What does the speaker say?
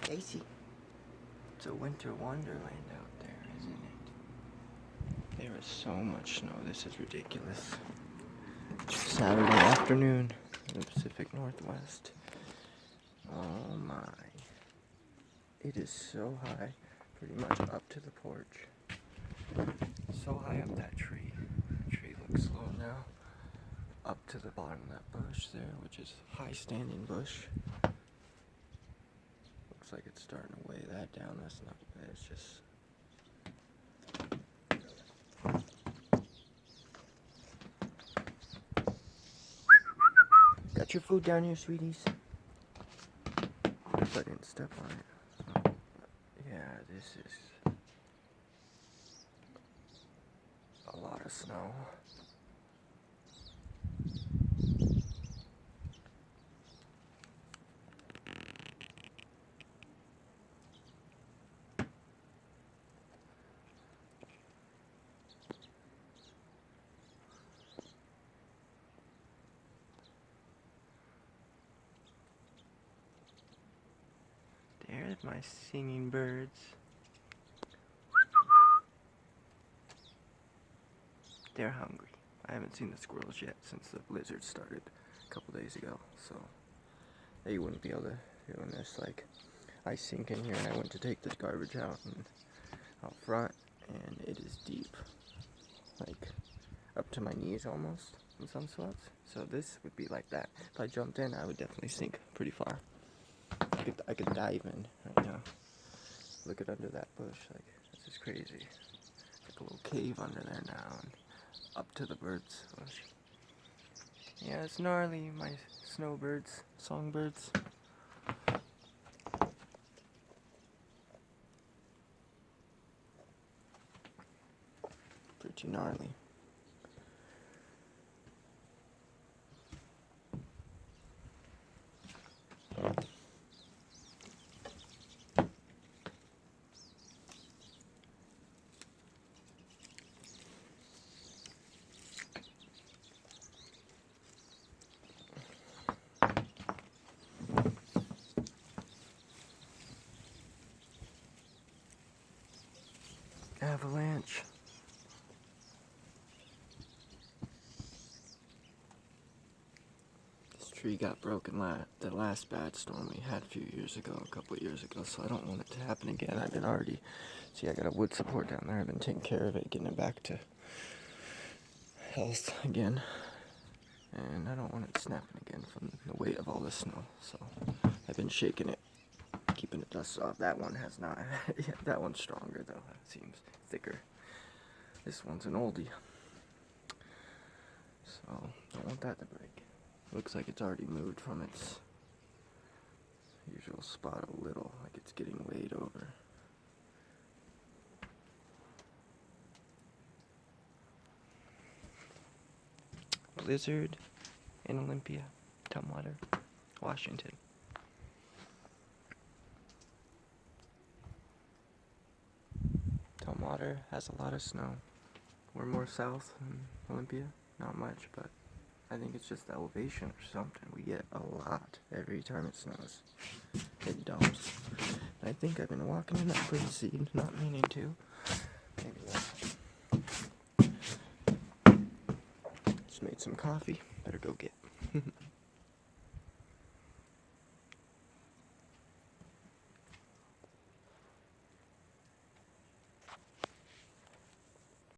Daisy. It's a winter wonderland out there, isn't it? There is so much snow. This is ridiculous. Saturday afternoon in the Pacific Northwest. Oh my. It is so high, pretty much up to the porch. So high up that tree. The tree looks low now. Up to the bottom of that bush there, which is a high standing bush. Looks like it's starting to weigh that down. That's not bad. It's just got your food down here, sweeties. Hope I didn't step on it. Yeah, this is a lot of snow. There's my singing birds. They're hungry. I haven't seen the squirrels yet since the blizzard started a couple days ago, so they wouldn't be able to do this. Like, I sink in here and I went to take the garbage out front, and it is deep, like up to my knees almost in some spots. So this would be like that. If I jumped in, I would definitely sink pretty far. I could dive in right now. Look at under that bush. Like, this is crazy. Like a little cave under there now, and up to the birds bush. Yeah, it's gnarly, my snowbirds, songbirds. Pretty gnarly. Avalanche. This tree got broken the last bad storm we had a couple of years ago, so I don't want it to happen again. I've been already, see, I got a wood support down there. I've been taking care of it, getting it back to health again, and I don't want it snapping again from the weight of all the snow, so I've been shaking it, keeping the dust off. That one has not. Yeah, that one's stronger though. It seems thicker. This one's an oldie, so don't want that to break. Looks like it's already moved from its usual spot a little, like it's getting weighed over. Blizzard in Olympia, Tumwater, Washington. Tumwater has a lot of snow. We're more south than Olympia, not much, but I think it's just the elevation or something. We get a lot every time it snows. It dumps. And I think I've been walking in that green seed, not meaning to. Anyway. Just made some coffee. Better go get.